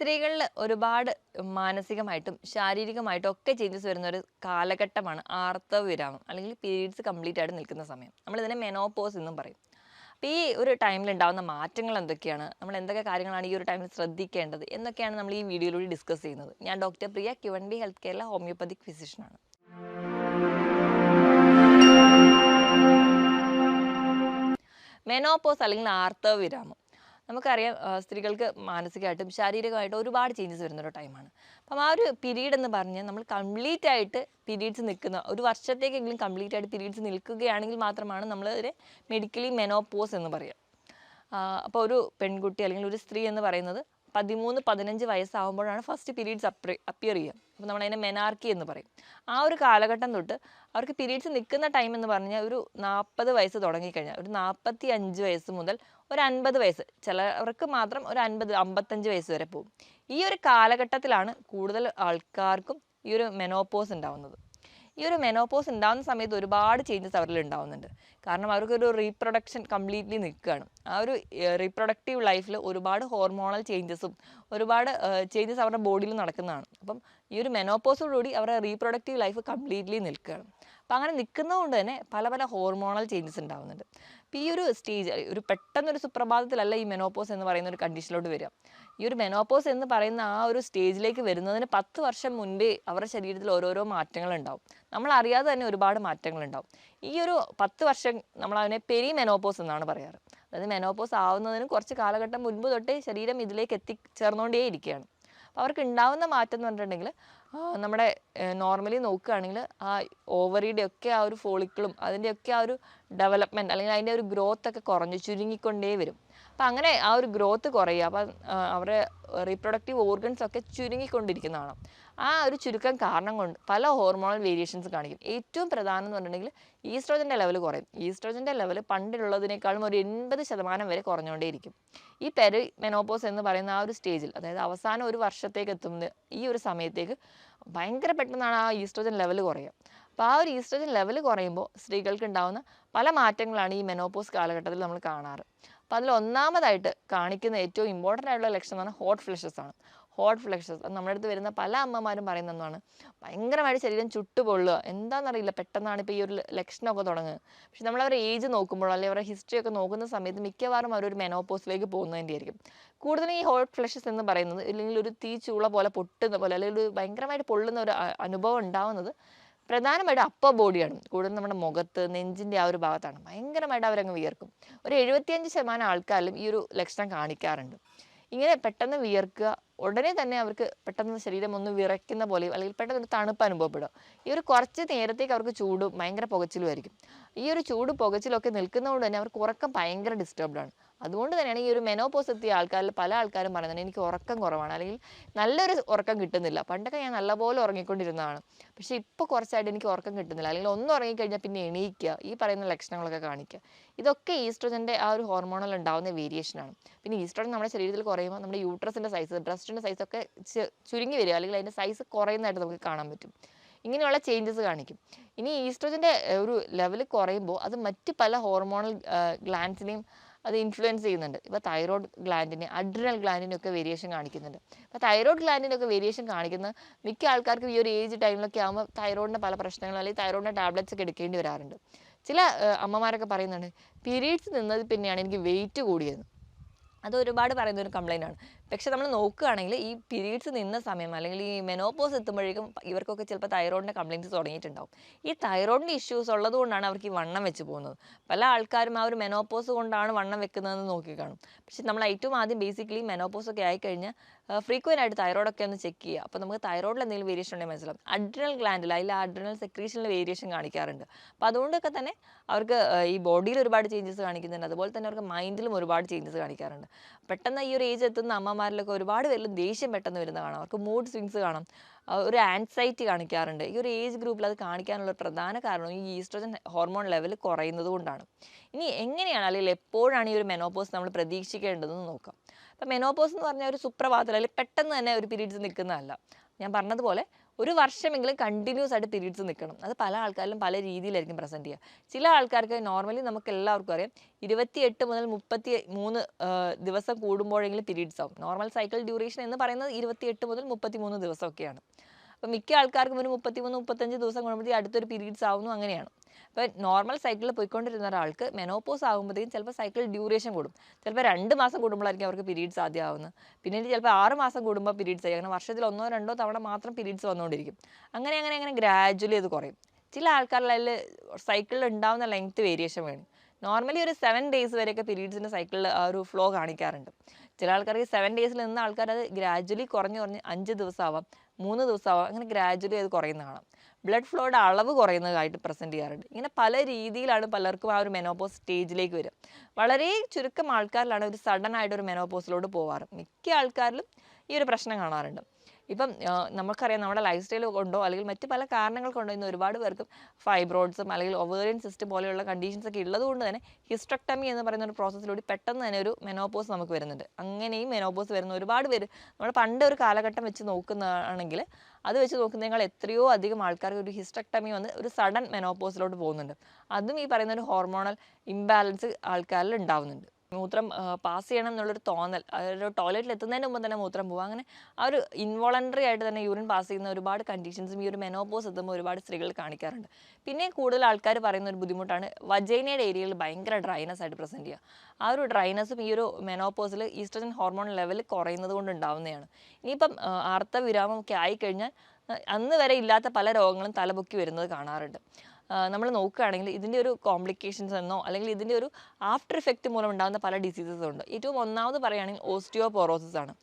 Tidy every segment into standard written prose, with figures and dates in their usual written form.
സ്ത്രീകളിൽ ഒരുപാട് മാനസികമായിട്ടും ശാരീരികമായിട്ടും ഒക്കെ ചേഞ്ചസ് വരുന്ന ഒരു കാലഘട്ടമാണ് ആർത്തവ വിരാമം അല്ലെങ്കിൽ പീരീഡ്സ് കംപ്ലീറ്റ് ആയിട്ട് നിൽക്കുന്ന സമയം. നമ്മളിതിനെ മെനോപോസ് എന്നും പറയും. അപ്പോൾ ഈ ഒരു ടൈമിൽ ഉണ്ടാകുന്ന മാറ്റങ്ങൾ എന്തൊക്കെയാണ്, നമ്മൾ എന്തൊക്കെ കാര്യങ്ങളാണ് ഈ ഒരു ടൈമിൽ ശ്രദ്ധിക്കേണ്ടത് എന്നൊക്കെയാണ് നമ്മൾ ഈ വീഡിയോയിലൂടെ ഡിസ്കസ് ചെയ്യുന്നത്. ഞാൻ ഡോക്ടർ പ്രിയ, Q&B ഹെൽത്ത് കെയറിലെ ഹോമിയോപ്പതിക് ഫിസിഷ്യനാണ്. മെനോപോസ് അല്ലെങ്കിൽ ആർത്തവ വിരാമം നമുക്കറിയാം, സ്ത്രീകൾക്ക് മാനസികമായിട്ടും ശാരീരികമായിട്ടും ഒരുപാട് ചേഞ്ചസ് വരുന്നൊരു ടൈമാണ്. അപ്പം ആ ഒരു പീരീഡ് എന്ന് പറഞ്ഞാൽ നമ്മൾ കംപ്ലീറ്റ് ആയിട്ട് പീരീഡ്സ് നിൽക്കുന്ന ഒരു വർഷത്തേക്കെങ്കിലും കംപ്ലീറ്റ് ആയിട്ട് പീരീഡ്സ് നിൽക്കുകയാണെങ്കിൽ മാത്രമാണ് നമ്മൾ ഇതിനെ മെഡിക്കലി മെനോപോസ് എന്ന് പറയുക. അപ്പോൾ ഒരു പെൺകുട്ടി അല്ലെങ്കിൽ ഒരു സ്ത്രീ എന്ന് പറയുന്നത് 13-15 വയസ്സാകുമ്പോഴാണ് ഫസ്റ്റ് പീരീഡ്സ് അപ്പിയർ ചെയ്യുക. അപ്പോൾ നമ്മളതിനെ മെനാർക്കി എന്ന് പറയും. ആ ഒരു കാലഘട്ടം തൊട്ട് അവർക്ക് പീരീഡ്സ് നിൽക്കുന്ന ടൈം എന്ന് പറഞ്ഞാൽ ഒരു 40 വയസ്സ് തുടങ്ങിക്കഴിഞ്ഞാൽ ഒരു 45 വയസ്സ് മുതൽ ഒരു 50 വയസ്സ്, ചിലവർക്ക് മാത്രം ഒരു 50-55 വയസ്സ് വരെ പോകും. ഈ ഒരു കാലഘട്ടത്തിലാണ് കൂടുതൽ ആൾക്കാർക്കും ഈ ഒരു മെനോപോസ് ഉണ്ടാവുന്നത്. ഈ ഒരു മെനോപോസ് ഉണ്ടാകുന്ന സമയത്ത് ഒരുപാട് ചേഞ്ചസ് അവരിൽ ഉണ്ടാവുന്നുണ്ട്. കാരണം അവർക്കൊരു റീപ്രൊഡക്ഷൻ കംപ്ലീറ്റ്ലി നിൽക്കുകയാണ്. ആ ഒരു റീപ്രൊഡക്റ്റീവ് ലൈഫിൽ ഒരുപാട് ഹോർമോണൽ ചേഞ്ചസും ഒരുപാട് ചേഞ്ചസ് അവരുടെ ബോഡിയിൽ നടക്കുന്നതാണ്. അപ്പം ഈ ഒരു മെനോപോസോടുകൂടി അവരുടെ റീപ്രൊഡക്റ്റീവ് ലൈഫ് കംപ്ലീറ്റ്ലി നിൽക്കുകയാണ്. അപ്പം അങ്ങനെ നിൽക്കുന്നതുകൊണ്ട് തന്നെ പല പല ഹോർമോണൽ ചേഞ്ചസ് ഉണ്ടാവുന്നുണ്ട്. അപ്പോൾ ഈ ഒരു സ്റ്റേജ് ഒരു പെട്ടെന്നൊരു സുപ്രഭാതത്തിലല്ല ഈ മെനോപോസ് എന്ന് പറയുന്ന ഒരു കണ്ടീഷനിലോട്ട് വരിക. ഈ ഒരു മെനോപോസ് എന്ന് പറയുന്ന ആ ഒരു സ്റ്റേജിലേക്ക് വരുന്നതിന് 10 വർഷം മുൻപേ അവരുടെ ശരീരത്തിൽ ഓരോരോ മാറ്റങ്ങൾ ഉണ്ടാവും. നമ്മൾ അറിയാതെ തന്നെ ഒരുപാട് മാറ്റങ്ങൾ ഉണ്ടാവും. ഈ ഒരു 10 വർഷം നമ്മൾ അതിനെ പെരി മെനോപോസ് എന്നാണ് പറയാറ്. അതായത് മെനോപോസ് ആവുന്നതിന് കുറച്ച് കാലഘട്ടം മുൻപ് തൊട്ടേ ശരീരം ഇതിലേക്ക് എത്തിച്ചേർന്നുകൊണ്ടേ ഇരിക്കുകയാണ്. അപ്പോൾ അവർക്ക് ഉണ്ടാവുന്ന മാറ്റം എന്ന് പറഞ്ഞിട്ടുണ്ടെങ്കിൽ നമ്മുടെ നോർമലി നോക്കുകയാണെങ്കിൽ ആ ഓവറിയുടെ ഒക്കെ ആ ഒരു ഫോളിക്കിളും അതിൻ്റെയൊക്കെ ആ ഒരു ഡെവലപ്മെൻറ്റ് അല്ലെങ്കിൽ അതിൻ്റെ ഒരു ഗ്രോത്ത് ഒക്കെ കുറഞ്ഞ് ചുരുങ്ങിക്കൊണ്ടേ വരും. അപ്പം അങ്ങനെ ആ ഒരു ഗ്രോത്ത് കുറയുക, അപ്പം അവരുടെ റീപ്രൊഡക്റ്റീവ് ഓർഗൻസ് ഒക്കെ ചുരുങ്ങിക്കൊണ്ടിരിക്കുന്നതാണ്. ആ ഒരു ചുരുക്കം കാരണം കൊണ്ട് പല ഹോർമോണൽ വേരിയേഷൻസ് കാണിക്കും. ഏറ്റവും പ്രധാനം എന്ന് പറഞ്ഞിട്ടുണ്ടെങ്കിൽ ഈസ്ട്രോജൻ്റെ ലെവൽ കുറയും. ഈസ്ട്രോജൻ്റെ ലെവൽ പണ്ടുള്ളതിനേക്കാളും ഒരു 80% വരെ കുറഞ്ഞുകൊണ്ടേയിരിക്കും. ഈ പെരി മെനോപോസ് എന്ന് പറയുന്ന ആ ഒരു സ്റ്റേജിൽ, അതായത് അവസാനം ഒരു വർഷത്തേക്ക് എത്തുന്ന ഈ ഒരു സമയത്തേക്ക് ഭയങ്കര പെട്ടെന്നാണ് ആ ഈസ്ട്രോജൻ ലെവൽ കുറയുക. അപ്പോൾ ആ ഒരു ഈസ്ട്രോജൻ ലെവൽ കുറയുമ്പോൾ സ്ത്രീകൾക്ക് ഉണ്ടാകുന്ന പല മാറ്റങ്ങളാണ് ഈ മെനോപോസ് കാലഘട്ടത്തിൽ നമ്മൾ കാണാറ്. അപ്പോൾ അതിൽ ഒന്നാമതായിട്ട് കാണിക്കുന്ന ഏറ്റവും ഇമ്പോർട്ടൻ്റ് ആയിട്ടുള്ള ലക്ഷണം എന്ന് പറഞ്ഞാൽ ഹോട്ട് ഫ്ലഷസ് ആണ്. ഹോട്ട് ഫ്ലഷസ് നമ്മുടെ അടുത്ത് വരുന്ന പല അമ്മമാരും പറയുന്ന ഒന്നാണ്, ഭയങ്കരമായിട്ട് ശരീരം ചുട്ടുപൊള്ളുക. എന്താണെന്നറിയില്ല, പെട്ടെന്നാണ് ഇപ്പോൾ ഈ ഒരു ലക്ഷണമൊക്കെ തുടങ്ങുക. പക്ഷെ നമ്മളവരുടെ ഏജ് നോക്കുമ്പോഴോ അല്ലെങ്കിൽ അവരുടെ ഹിസ്റ്ററി ഒക്കെ നോക്കുന്ന സമയത്ത് മിക്കവാറും അവരൊരു മെനോപോസിലേക്ക് പോകുന്നതിൻ്റെ ആയിരിക്കും. കൂടുതലും ഈ ഹോട്ട് ഫ്ലഷസ് എന്ന് പറയുന്നത് അല്ലെങ്കിൽ ഒരു തീ ചൂള പോലെ പൊട്ടുന്ന പോലെ അല്ലെങ്കിൽ ഒരു ഭയങ്കരമായിട്ട് പൊള്ളുന്ന ഒരു അനുഭവം ഉണ്ടാവുന്നത് പ്രധാനമായിട്ടും അപ്പർ ബോഡിയാണ്. കൂടുതലും നമ്മുടെ മുഖത്ത് നെഞ്ചിൻ്റെ ആ ഒരു ഭാഗത്താണ്. ഭയങ്കരമായിട്ട് അവരങ്ങ് വിയർക്കും. ഒരു 75% ആൾക്കാരിലും ഈ ഒരു ലക്ഷണം കാണിക്കാറുണ്ട്. ഇങ്ങനെ പെട്ടെന്ന് വിയർക്കുക, ഉടനെ തന്നെ അവർക്ക് പെട്ടെന്ന് ശരീരം ഒന്ന് വിറയ്ക്കുന്ന പോലെയും അല്ലെങ്കിൽ പെട്ടെന്ന് ഒരു തണുപ്പ് അനുഭവപ്പെടുക. ഈ ഒരു കുറച്ച് നേരത്തേക്ക് അവർക്ക് ചൂടും ഭയങ്കര പുകച്ചിലും ആയിരിക്കും. ഈ ഒരു ചൂട് പുകച്ചിലൊക്കെ നിൽക്കുന്നതുകൊണ്ട് തന്നെ അവർക്ക് ഉറക്കം ഭയങ്കര ഡിസ്റ്റർബ്ഡ് ആണ്. അതുകൊണ്ട് തന്നെയാണ് ഈ ഒരു മെനോപോസ് എത്തിയ ആൾക്കാരിൽ പല ആൾക്കാരും പറയുന്നത് എനിക്ക് ഉറക്കം കുറവാണ് അല്ലെങ്കിൽ നല്ലൊരു ഉറക്കം കിട്ടുന്നില്ല. പണ്ടൊക്കെ ഞാൻ നല്ലപോലെ ഉറങ്ങിക്കൊണ്ടിരുന്നതാണ്, പക്ഷേ ഇപ്പോൾ കുറച്ചായിട്ട് എനിക്ക് ഉറക്കം കിട്ടുന്നില്ല, അല്ലെങ്കിൽ ഒന്ന് ഉറങ്ങിക്കഴിഞ്ഞാൽ പിന്നെ എണീക്കുക, ഈ പറയുന്ന ലക്ഷണങ്ങളൊക്കെ കാണിക്കുക. ഇതൊക്കെ ഈസ്ട്രോജൻ്റെ ആ ഒരു ഹോർമോണിൽ ഉണ്ടാകുന്ന വേരിയേഷനാണ്. പിന്നെ ഈസ്ട്രോജൻ നമ്മുടെ ശരീരത്തിൽ കുറയുമ്പോൾ നമ്മുടെ യൂട്രസിൻ്റെ സൈസ്, ബ്രസ്റ്റിൻ്റെ സൈസൊക്കെ ചുരുങ്ങി വരിക അല്ലെങ്കിൽ അതിൻ്റെ സൈസ് കുറയുന്നതായിട്ട് നമുക്ക് കാണാൻ പറ്റും. ഇങ്ങനെയുള്ള ചേഞ്ചസ് കാണിക്കും. ഇനി ഈസ്ട്രോജൻ്റെ ഒരു ലെവൽ കുറയുമ്പോൾ അത് മറ്റ് പല ഹോർമോണൽ ഗ്ലാൻസിനെയും അത് ഇൻഫ്ലുവൻസ് ചെയ്യുന്നുണ്ട്. ഇപ്പോൾ തൈറോയ്ഡ് ഗ്ലാൻഡിന്, അഡ്രിനൽ ഗ്ലാൻഡിനൊക്കെ വേരിയേഷൻ കാണിക്കുന്നുണ്ട്. അപ്പോൾ തൈറോയ്ഡ് ഗ്ലാൻഡിനൊക്കെ വേരിയേഷൻ കാണിക്കുന്നത് മിക്ക ആൾക്കാർക്കും ഈ ഒരു ഏജ് ടൈമിലൊക്കെ ആകുമ്പോൾ തൈറോയിഡിൻ്റെ പല പ്രശ്നങ്ങളും അല്ലെങ്കിൽ തൈറോയിഡിൻ്റെ ടാബ്ലറ്റ്സ് ഒക്കെ എടുക്കേണ്ടി വരാറുണ്ട്. ചില അമ്മമാരൊക്കെ പറയുന്നുണ്ട്, പീരീഡ്സ് നിന്നത് പിന്നെയാണ് എനിക്ക് വെയിറ്റ് കൂടിയത്. അത് ഒരുപാട് പറയുന്ന ഒരു കംപ്ലൈൻ്റ് ആണ്. പക്ഷെ നമ്മൾ നോക്കുകയാണെങ്കിൽ ഈ പീരീഡ്സ് നിന്ന സമയം അല്ലെങ്കിൽ ഈ മെനോപോസ് എത്തുമ്പോഴേക്കും ഇവർക്കൊക്കെ ചിലപ്പോൾ തൈറോയിഡിൻ്റെ കംപ്ലയിൻറ്റ്സ് തുടങ്ങിയിട്ടുണ്ടാവും. ഈ തൈറോയിഡിൻ്റെ ഇഷ്യൂസ് ഉള്ളതുകൊണ്ടാണ് അവർക്ക് ഈ വണ്ണം വെച്ച് പോകുന്നത്. പല ആൾക്കാരും ആ ഒരു മെനോപോസ് കൊണ്ടാണ് വണ്ണം വെക്കുന്നതെന്ന് നോക്കി കാണും. പക്ഷെ നമ്മൾ ഏറ്റവും ആദ്യം ബേസിക്കലി മെനോപോസ് ഒക്കെ ആയിക്കഴിഞ്ഞാൽ ഫ്രീക്വൻ്റ് ആയിട്ട് തൈറോയിഡൊക്കെ ഒന്ന് ചെക്ക് ചെയ്യുക. അപ്പോൾ നമുക്ക് തൈറോയിഡിൽ എന്തെങ്കിലും വേരിയേഷൻ ഉണ്ടെങ്കിൽ മനസ്സിലാവും. അഡ്രിനൽ ഗ്ലാൻഡിൽ അതിൽ അഡ്രിനൽ സെക്രീഷനിൽ വേരിയേഷൻ കാണിക്കാറുണ്ട്. അപ്പോൾ അതുകൊണ്ടൊക്കെ തന്നെ അവർക്ക് ഈ ബോഡിയിൽ ഒരുപാട് ചേഞ്ചസ് കാണിക്കുന്നുണ്ട്. അതുപോലെ തന്നെ അവർക്ക് മൈൻഡിലും ഒരുപാട് ചേഞ്ചസ് കാണിക്കാറുണ്ട്. പെട്ടെന്ന് ഈ ഒരു ഏജ് എത്തുന്ന അമ്മമാരിലൊക്കെ ഒരുപാട് പേരിൽ ദേഷ്യം പെട്ടെന്ന് വരുന്ന കാണാം. അവർക്ക് മൂഡ് സ്വിങ്സ് കാണാം, ഒരു ആൻസൈറ്റി കാണിക്കാറുണ്ട്. ഈ ഒരു ഏജ് ഗ്രൂപ്പിൽ അത് കാണിക്കാനുള്ള പ്രധാന കാരണം ഈ ഈസ്ട്രോജൻ ഹോർമോൺ ലെവൽ കുറയുന്നത് കൊണ്ടാണ്. ഇനി എങ്ങനെയാണ് അല്ലെങ്കിൽ എപ്പോഴാണ് ഈ ഒരു മെനോപോസ് നമ്മൾ പ്രതീക്ഷിക്കേണ്ടതെന്ന് നോക്കാം. അപ്പോൾ മെനോപോസ് എന്ന് പറഞ്ഞാൽ ഒരു സുപ്രഭാതത്തിൽ അല്ലെങ്കിൽ പെട്ടെന്ന് തന്നെ ഒരു പീരീഡ്സ് നിൽക്കുന്നതല്ല. ഞാൻ പറഞ്ഞതുപോലെ ഒരു വർഷമെങ്കിലും കണ്ടിന്യൂസ് ആയിട്ട് പീരീഡ്സ് നിൽക്കണം. അത് പല ആൾക്കാരിലും പല രീതിയിലായിരിക്കും പ്രസൻറ്റ് ചെയ്യുക. ചില ആൾക്കാർക്ക് നോർമലി നമുക്ക് എല്ലാവർക്കും അറിയാം 28 മുതൽ 33 ദിവസം കൂടുമ്പോഴെങ്കിലും പീരീഡ്സ് ആവും. നോർമൽ സൈക്കിൾ ഡ്യൂറേഷൻ എന്ന് പറയുന്നത് 28 മുതൽ 33 ദിവസമൊക്കെയാണ്. അപ്പോൾ മിക്ക ആൾക്കാർക്കും ഒരു 33, 35 ദിവസം കൂടുമ്പോഴത്തേക്കും അടുത്തൊരു പീരീഡ്സ് ആവുന്നു, അങ്ങനെയാണ്. അപ്പോൾ നോർമൽ സൈക്കിളിൽ പോയിക്കൊണ്ടിരുന്ന ഒരാൾക്ക് മെനോപോസ് ആകുമ്പോഴത്തേക്കും ചിലപ്പോൾ സൈക്കിൾ ഡ്യൂറേഷൻ കൂടും. ചിലപ്പോൾ 2 മാസം കൂടുമ്പോഴായിരിക്കും അവർക്ക് പീരീഡ്സ് ആദ്യം ആവുന്നത്. പിന്നീട് ചിലപ്പോൾ 6 മാസം കൂടുമ്പോൾ പീരീഡ്സ് ആയി. അങ്ങനെ വർഷത്തിൽ 1-2 തവണ മാത്രം പീരീഡ്സ് വന്നുകൊണ്ടിരിക്കും. അങ്ങനെ ഗ്രാജുവലി അത് കുറയും. ചില ആൾക്കാരിൽ അതിൽ സൈക്കിളിൽ ഉണ്ടാവുന്ന ലെങ്ത് വേരിയേഷൻ വേണം. നോർമലി ഒരു 7 ഡേയ്സ് വരെയൊക്കെ പീരീഡ്സിൻ്റെ സൈക്കിളിൽ ആ ഒരു ഫ്ലോ കാണിക്കാറുണ്ട്. ചില ആൾക്കാർക്ക് 7 ഡേയ്സിൽ നിന്ന ആൾക്കാർ അത് ഗ്രാജുവലി കുറഞ്ഞ് 5 ദിവസമാവാം, 3 ദിവസമാവാം, അങ്ങനെ ഗ്രാജുവലി അത് കുറയുന്ന കാണാം. ബ്ലഡ് ഫ്ലോയുടെ അളവ് കുറയുന്നതായിട്ട് പ്രസൻറ്റ് ചെയ്യാറുണ്ട്. ഇങ്ങനെ പല രീതിയിലാണ് പലർക്കും ആ ഒരു മെനോപോസ് സ്റ്റേജിലേക്ക് വരിക. വളരെ ചുരുക്കം ആൾക്കാരിലാണ് ഒരു സഡൻ ആയിട്ട് ഒരു മെനോപോസിലോട്ട് പോവാറ്. മിക്ക ആൾക്കാരിലും ഈ ഒരു പ്രശ്നം കാണാറുണ്ട്. ഇപ്പം നമുക്കറിയാം നമ്മുടെ ലൈഫ് സ്റ്റൈൽ കൊണ്ടോ അല്ലെങ്കിൽ മറ്റ് പല കാരണങ്ങൾ കൊണ്ടോ ഇന്ന് ഒരുപാട് പേർക്കും ഫൈബ്രോയിഡ്സും അല്ലെങ്കിൽ ഒവേറിയൻ സിസ്റ്റ് പോലെയുള്ള കണ്ടീഷൻസ് ഒക്കെ ഉള്ളതുകൊണ്ട് തന്നെ ഹിസ്റ്ററക്ടമി എന്ന് പറയുന്ന ഒരു പ്രോസസ്സിലൂടെ പെട്ടെന്ന് തന്നെ ഒരു മെനോപോസ് നമുക്ക് വരുന്നുണ്ട്. അങ്ങനെയും മെനോപോസ് വരുന്ന ഒരുപാട് പേര് നമ്മൾ പണ്ട് ഒരു കാലഘട്ടം വെച്ച് നോക്കുന്നതാണെങ്കിൽ അത് വെച്ച് നോക്കുന്നതിനേക്കാൾ എത്രയോ അധികം ആൾക്കാർക്ക് ഒരു ഹിസ്റ്ററക്ടമി വന്ന് ഒരു സഡൻ മെനോപോസിലോട്ട് പോകുന്നുണ്ട്. അതും ഈ പറയുന്ന ഒരു ഹോർമോണൽ ഇംബാലൻസ് ആൾക്കാരിൽ ഉണ്ടാവുന്നുണ്ട്. മൂത്രം പാസ് ചെയ്യണം എന്നുള്ളൊരു തോന്നൽ, ഒരു ടോയ്ലറ്റിൽ എത്തുന്നതിന് മുമ്പ് തന്നെ മൂത്രം പോകുക, അങ്ങനെ ആ ഒരു ഇൻവോളണ്ടറി ആയിട്ട് തന്നെ യൂറിൻ പാസ് ചെയ്യുന്ന ഒരുപാട് കണ്ടീഷൻസും ഈ ഒരു മെനോപോസ് എത്തുമ്പോൾ ഒരുപാട് സ്ത്രീകൾ കാണിക്കാറുണ്ട്. പിന്നെ കൂടുതൽ ആൾക്കാർ പറയുന്ന ഒരു ബുദ്ധിമുട്ടാണ് വജൈനയുടെ ഏരിയയിൽ ഭയങ്കര ഡ്രൈനസ് ആയിട്ട് പ്രസൻറ്റ് ചെയ്യുക. ആ ഒരു ഡ്രൈനസും ഈ ഒരു മെനോപോസിൽ ഈസ്ട്രജൻ ഹോർമോൺ ലെവൽ കുറയുന്നത് കൊണ്ട് ഉണ്ടാവുന്നതാണ്. ഇനിയിപ്പം ആർത്തവിരാമം ഒക്കെ ആയിക്കഴിഞ്ഞാൽ അന്ന് വരെ ഇല്ലാത്ത പല രോഗങ്ങളും തലപൊക്കി വരുന്നത് കാണാറുണ്ട്. നമ്മൾ നോക്കുകയാണെങ്കിൽ ഇതിൻ്റെ ഒരു കോംപ്ലിക്കേഷൻസ് എന്നോ അല്ലെങ്കിൽ ഇതിൻ്റെ ഒരു ആഫ്റ്റർ ഇഫക്റ്റ് മൂലം ഉണ്ടാകുന്ന പല ഡിസീസസും ഉണ്ട്. ഏറ്റവും ഒന്നാമത് പറയുകയാണെങ്കിൽ ഓസ്റ്റിയോപോറോസിസ് ആണ്.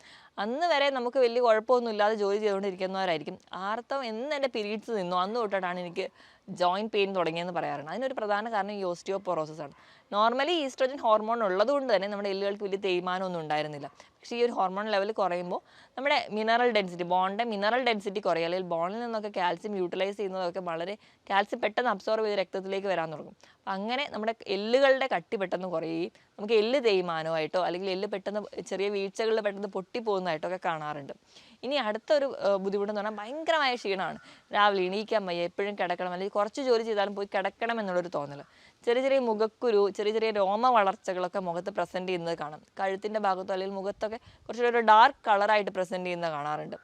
അന്ന് വരെ നമുക്ക് വലിയ കുഴപ്പമൊന്നും ഇല്ലാതെ ജോലി ചെയ്തുകൊണ്ടിരിക്കുന്നവരായിരിക്കും ആർത്തവം എന്ന് എൻ്റെ പീരീഡ്സ് നിന്നോ അന്ന് തൊട്ടിട്ടാണ് എനിക്ക് ജോയിൻറ്റ് പെയിൻ തുടങ്ങിയെന്ന് പറയാറുണ്ട്. അതിനൊരു പ്രധാന കാരണം ഈ ഓസ്റ്റിയോപോറോസിസ് ആണ്. നോർമലി ഈസ്ട്രോജൻ ഹോർമോൺ ഉള്ളതുകൊണ്ട് തന്നെ നമ്മുടെ എല്ലുകൾക്ക് വലിയ തേയ്മാനമൊന്നും ഉണ്ടായിരുന്നില്ല. പക്ഷേ ഈ ഒരു ഹോർമോൺ ലെവൽ കുറയുമ്പോൾ നമ്മുടെ മിനറൽ ഡെൻസിറ്റി, ബോണിൻ്റെ മിനറൽ ഡെൻസിറ്റി കുറയും. അല്ലെങ്കിൽ ബോണിൽ നിന്നൊക്കെ കാൽസ്യം യൂട്ടിലൈസ് ചെയ്യുന്നതൊക്കെ വളരെ കാൽസ്യം പെട്ടെന്ന് അബ്സോർബ് ചെയ്ത് രക്തത്തിലേക്ക് വരാൻ തുടങ്ങും. അപ്പം അങ്ങനെ നമ്മുടെ എല്ലുകളുടെ കട്ടി പെട്ടെന്ന് കുറയുകയും നമുക്ക് എല്ല് തേയ്മാനമായിട്ടോ അല്ലെങ്കിൽ എല്ല് പെട്ടെന്ന് ചെറിയ വീഴ്ചകളിൽ പെട്ടെന്ന് പൊട്ടിപ്പോകുന്നതായിട്ടോ ഒക്കെ കാണാറുണ്ട്. ഇനി അടുത്തൊരു ബുദ്ധിമുട്ടെന്ന് പറഞ്ഞാൽ ഭയങ്കരമായ ക്ഷീണമാണ്. രാവിലെ എണീക്കാൻ വയ്യ, എപ്പോഴും കിടക്കണം, അല്ലെങ്കിൽ കുറച്ച് ജോലി ചെയ്താലും പോയി കിടക്കണം എന്നുള്ളൊരു തോന്നൽ. ചെറിയ മുഖക്കുരു, ചെറിയ രോമ വളർച്ചകളൊക്കെ മുഖത്ത് പ്രസൻറ്റ് ചെയ്യുന്നത് കാണാം. കഴുത്തിൻ്റെ ഭാഗത്തോ അല്ലെങ്കിൽ മുഖത്തൊക്കെ കുറച്ചുകൂടി ഒരു ഡാർക്ക് കളറായിട്ട് പ്രസൻറ്റ് ചെയ്യുന്നത് കാണാറുണ്ട്.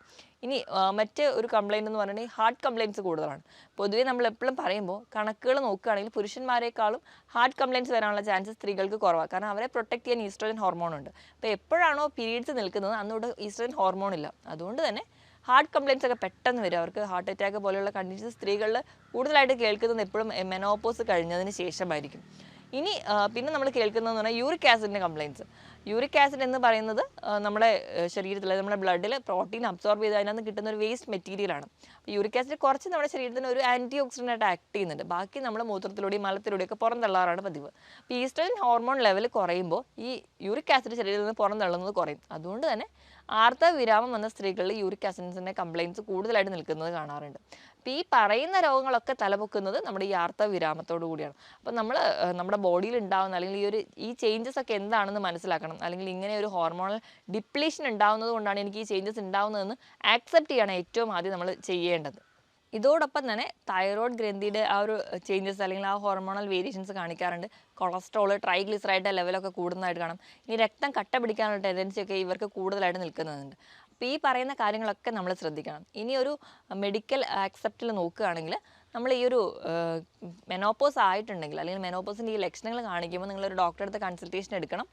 ഇനി മറ്റ് ഒരു കംപ്ലയിൻ്റ് എന്ന് പറഞ്ഞിട്ടുണ്ടെങ്കിൽ ഹാർട്ട് കംപ്ലയിൻറ്റ്സ് കൂടുതലാണ്. പൊതുവേ നമ്മൾ എപ്പോഴും പറയുമ്പോൾ കണക്കുകൾ നോക്കുകയാണെങ്കിൽ പുരുഷന്മാരെക്കാളും ഹാർട്ട് കംപ്ലയിൻറ്റ്സ് വരാനുള്ള ചാൻസസ് സ്ത്രീകൾക്ക് കുറവാണ്. കാരണം അവരെ പ്രൊട്ടക്ട് ചെയ്യാൻ ഈസ്ട്രോജൻ ഹോർമോൺ ഉണ്ട്. അപ്പോൾ എപ്പോഴാണോ പീരീഡ്സ് നിൽക്കുന്നത് അന്നോട് ഈസ്ട്രോജൻ ഹോർമോൺ ഇല്ല. അതുകൊണ്ട് തന്നെ ഹാർട്ട് കംപ്ലയിൻറ്റ്സ് ഒക്കെ പെട്ടെന്ന് വരും. അവർക്ക് ഹാർട്ട് അറ്റാക്ക് പോലെയുള്ള കണ്ടീഷൻസ് സ്ത്രീകളിൽ കൂടുതലായിട്ട് കേൾക്കുന്നത് എപ്പോഴും മെനോപോസ് കഴിഞ്ഞതിന് ശേഷമായിരിക്കും. ഇനി പിന്നെ നമ്മൾ കേൾക്കുന്നതെന്ന് പറഞ്ഞാൽ യൂറിക് ആസിഡിൻ്റെ കംപ്ലയിൻറ്റ്സ്. യൂറിക് ആസിഡ് എന്ന് പറയുന്നത് നമ്മുടെ ശരീരത്തിൽ, നമ്മുടെ ബ്ലഡിൽ പ്രോട്ടീൻ അബ്സോർബ് ചെയ്ത് അതിനകത്ത് കിട്ടുന്ന ഒരു വേസ്റ്റ് മെറ്റീരിയലാണ്. അപ്പോൾ യൂറിക് ആസിഡ് കുറച്ച് നമ്മുടെ ശരീരത്തിന് ഒരു ആൻറ്റി ഓക്സിഡൻ്റ് ആയിട്ട് ആക്ട് ചെയ്യുന്നുണ്ട്. ബാക്കി നമ്മൾ മൂത്രത്തിലൂടെയും മലത്തിലൂടെയൊക്കെ പുറന്തള്ളാറാണ് പതിവ്. അപ്പോൾ ഈസ്ട്രജൻ ഹോർമോൺ ലെവൽ കുറയുമ്പോൾ ഈ യൂറിക് ആസിഡ് ശരീരത്തിൽ നിന്ന് പുറന്തള്ളുന്നത് കുറയും. അതുകൊണ്ട് തന്നെ ആർത്തവ വിരാമം വന്ന സ്ത്രീകളിൽ യൂറിക് ആസിഡിൻ്റെ കംപ്ലയിൻറ്റ്സ് കൂടുതലായിട്ട് നിൽക്കുന്നത് കാണാറുണ്ട്. അപ്പോൾ ഈ പറയുന്ന രോഗങ്ങളൊക്കെ തലപൊക്കുന്നത് നമ്മുടെ ഈ ആർത്തവ വിരാമത്തോടു കൂടിയാണ്. അപ്പോൾ നമ്മൾ നമ്മുടെ ബോഡിയിൽ ഉണ്ടാകുന്ന അല്ലെങ്കിൽ ഈ ചേഞ്ചസ് ഒക്കെ എന്താണെന്ന് മനസ്സിലാക്കണം. അല്ലെങ്കിൽ ഇങ്ങനെ ഒരു ഹോർമോണൽ ഡിപ്ലീഷൻ ഉണ്ടാകുന്നത് കൊണ്ടാണ് എനിക്ക് ഈ ചേഞ്ചസ് ഉണ്ടാകുന്നതെന്ന് ആക്സെപ്റ്റ് ചെയ്യണം ഏറ്റവും ആദ്യം നമ്മൾ ചെയ്യേണ്ടത്. ഇതോടൊപ്പം തന്നെ തൈറോയ്ഡ് ഗ്രന്ഥിയുടെ ആ ഒരു ചേഞ്ചസ് അല്ലെങ്കിൽ ആ ഹോർമോണൽ വേരിയേഷൻസ് കാണിക്കാറുണ്ട്. കൊളസ്ട്രോൾ, ട്രൈഗ്ലിസറൈഡ് ലെവലൊക്കെ കൂടുന്നതായിട്ട് കാണാം. ഇനി രക്തം കട്ട പിടിക്കാനുള്ള ടെൻഡൻസി ഒക്കെ ഇവർക്ക് കൂടുതലായിട്ട് നിൽക്കുന്നുണ്ട്. അപ്പോൾ ഈ പറയുന്ന കാര്യങ്ങളൊക്കെ നമ്മൾ ശ്രദ്ധിക്കണം. ഇനി ഒരു മെഡിക്കൽ ആക്സെപ്റ്റിൽ നോക്കുകയാണെങ്കിൽ നമ്മൾ ഈ ഒരു മെനോപോസ് ആയിട്ടുണ്ടെങ്കിൽ അല്ലെങ്കിൽ മെനോപോസിൻ്റെ ഈ ലക്ഷണങ്ങൾ കാണിക്കുമ്പോൾ നിങ്ങളൊരു ഡോക്ടറെ അടുത്ത് കൺസൾട്ടേഷൻ എടുക്കണം.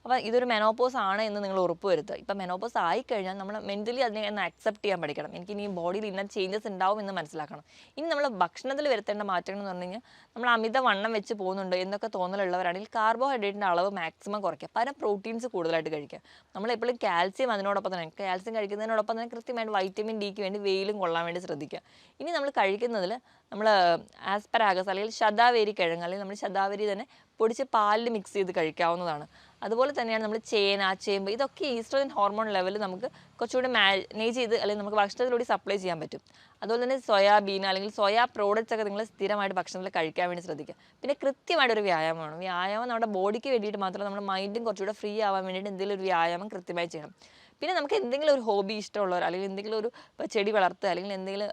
അപ്പോൾ ഇതൊരു മെനോപോസ് ആണ് എന്ന് നിങ്ങൾ ഉറപ്പ് വരുത്തുക. ഇപ്പം മെനോപോസ് ആയിക്കഴിഞ്ഞാൽ നമ്മൾ മെൻ്റലി അതിനെ ഒന്ന് അക്സെപ്റ്റ് ചെയ്യാൻ പഠിക്കണം. എനിക്ക് ഇനി ബോഡിയിൽ ഇന്ന ചേഞ്ചസ് ഉണ്ടാവും എന്ന് മനസ്സിലാക്കണം. ഇനി നമ്മൾ ഭക്ഷണത്തിൽ വരുത്തേണ്ട മാറ്റങ്ങൾ എന്ന് പറഞ്ഞു കഴിഞ്ഞാൽ നമ്മൾ അമിത വണ്ണം വെച്ച് പോകുന്നുണ്ട് എന്നൊക്കെ തോന്നലുള്ളവരാണെങ്കിൽ കാർബോഹൈഡ്രേറ്റിൻ്റെ അളവ് മാക്സിമം കുറയ്ക്കുക. പല പ്രോട്ടീൻസ് കൂടുതലായിട്ട് കഴിക്കുക. നമ്മളെപ്പോഴും കാൽസ്യം അതിനോടൊപ്പം തന്നെ കാൽസ്യം കഴിക്കുന്നതിനോടൊപ്പം തന്നെ കൃത്യമായിട്ട് വൈറ്റമിൻ ഡിക്ക് വേണ്ടി വെയിലും കൊള്ളാൻ വേണ്ടി ശ്രദ്ധിക്കുക. ഇനി നമ്മൾ കഴിക്കുന്നതിൽ നമ്മൾ ആസ്പരാഗസ് അല്ലെങ്കിൽ ശതാവേരി കിഴങ്ങ് അല്ലെങ്കിൽ നമ്മൾ ശതാവേരി തന്നെ പൊടിച്ച് പാലിൽ മിക്സ് ചെയ്ത് കഴിക്കാവുന്നതാണ്. അതുപോലെ തന്നെയാണ് നമ്മൾ ചേന, ചേമ്പ്, ഇതൊക്കെ ഈസ്ട്രോജൻ ഹോർമോൺ ലെവൽ നമുക്ക് കുറച്ചുകൂടി മാനേജ് ചെയ്ത് അല്ലെങ്കിൽ നമുക്ക് ഭക്ഷണത്തിലൂടെ സപ്ലൈ ചെയ്യാൻ പറ്റും. അതുപോലെ തന്നെ സോയാബീൻ അല്ലെങ്കിൽ സോയാ പ്രോഡക്റ്റ്സ് ഒക്കെ നിങ്ങൾ സ്ഥിരമായിട്ട് ഭക്ഷണത്തിൽ കഴിക്കാൻ വേണ്ടി ശ്രദ്ധിക്കുക. പിന്നെ കൃത്യമായിട്ടൊരു വ്യായാമം വേണം. വ്യായാമം നമ്മുടെ ബോഡിക്ക് വേണ്ടിയിട്ട് മാത്രമല്ല നമ്മുടെ മൈൻഡും കുറച്ചുകൂടെ ഫ്രീ ആവാൻ വേണ്ടിയിട്ട് എന്തെങ്കിലും ഒരു വ്യായാമം കൃത്യമായി ചെയ്യണം. പിന്നെ നമുക്ക് എന്തെങ്കിലും ഒരു ഹോബി ഇഷ്ടമുള്ളവർ, അല്ലെങ്കിൽ എന്തെങ്കിലും ഒരു ഇപ്പോൾ ചെടി വളർത്തുക, അല്ലെങ്കിൽ എന്തെങ്കിലും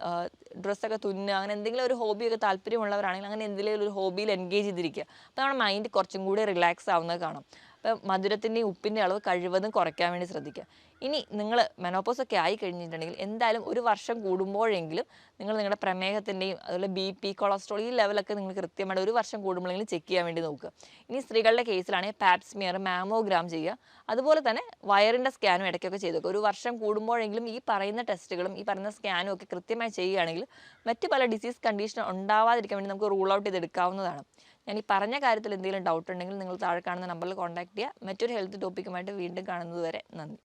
ഡ്രസ്സൊക്കെ തുന്നുക, അങ്ങനെ എന്തെങ്കിലും ഒരു ഹോബിയൊക്കെ താല്പര്യമുള്ളവരാണെങ്കിൽ അങ്ങനെ എന്തെങ്കിലും ഒരു ഹോബിയിൽ എൻഗേജ് ചെയ്തിരിക്കുക. അപ്പോൾ നമ്മുടെ മൈൻഡ് കുറച്ചും കൂടി റിലാക്സ് ആവുന്നത് കാണാം. അപ്പോൾ മധുരത്തിൻ്റെയും ഉപ്പിൻ്റെയും അളവ് കഴിവതും കുറയ്ക്കാൻ വേണ്ടി ശ്രദ്ധിക്കുക. ഇനി നിങ്ങൾ മെനോപോസ് ഒക്കെ ആയി കഴിഞ്ഞിട്ടുണ്ടെങ്കിൽ എന്തായാലും ഒരു വർഷം കൂടുമ്പോഴെങ്കിലും നിങ്ങൾ നിങ്ങളുടെ പ്രമേഹത്തിൻ്റെയും അതുപോലെ BP, കൊളസ്ട്രോൾ ഈ ലെവലൊക്കെ നിങ്ങൾ കൃത്യമായിട്ട് ഒരു വർഷം കൂടുമ്പോഴെങ്കിലും ചെക്ക് ചെയ്യാൻ വേണ്ടി നോക്കുക. ഇനി സ്ത്രീകളുടെ കേസിലാണെങ്കിൽ പാപ്സ്മിയർ, മാമോഗ്രാം ചെയ്യുക. അതുപോലെ തന്നെ വയറിൻ്റെ സ്കാനും ഇടയ്ക്കൊക്കെ ചെയ്ത് നോക്കുക. ഒരു വർഷം കൂടുമ്പോഴെങ്കിലും ഈ പറയുന്ന ടെസ്റ്റുകളും ഈ പറയുന്ന സ്കാനും ഒക്കെ കൃത്യമായി ചെയ്യുകയാണെങ്കിൽ മറ്റ് പല ഡിസീസ് കണ്ടീഷൻ ഉണ്ടാവാതിരിക്കാൻ വേണ്ടി നമുക്ക് റൂൾ ഔട്ട് ചെയ്തെടുക്കാവുന്നതാണ്. ഞാൻ ഈ പറഞ്ഞ കാര്യത്തിൽ എന്തെങ്കിലും ഡൗട്ട് ഉണ്ടെങ്കിൽ നിങ്ങൾ താഴെ കാണുന്ന നമ്പറിൽ കോൺടാക്ട് ചെയ്യുക. മറ്റൊരു ഹെൽത്ത് ടോപ്പിക്കുമായിട്ട് വീണ്ടും കാണുന്നത് വരെ നന്ദി.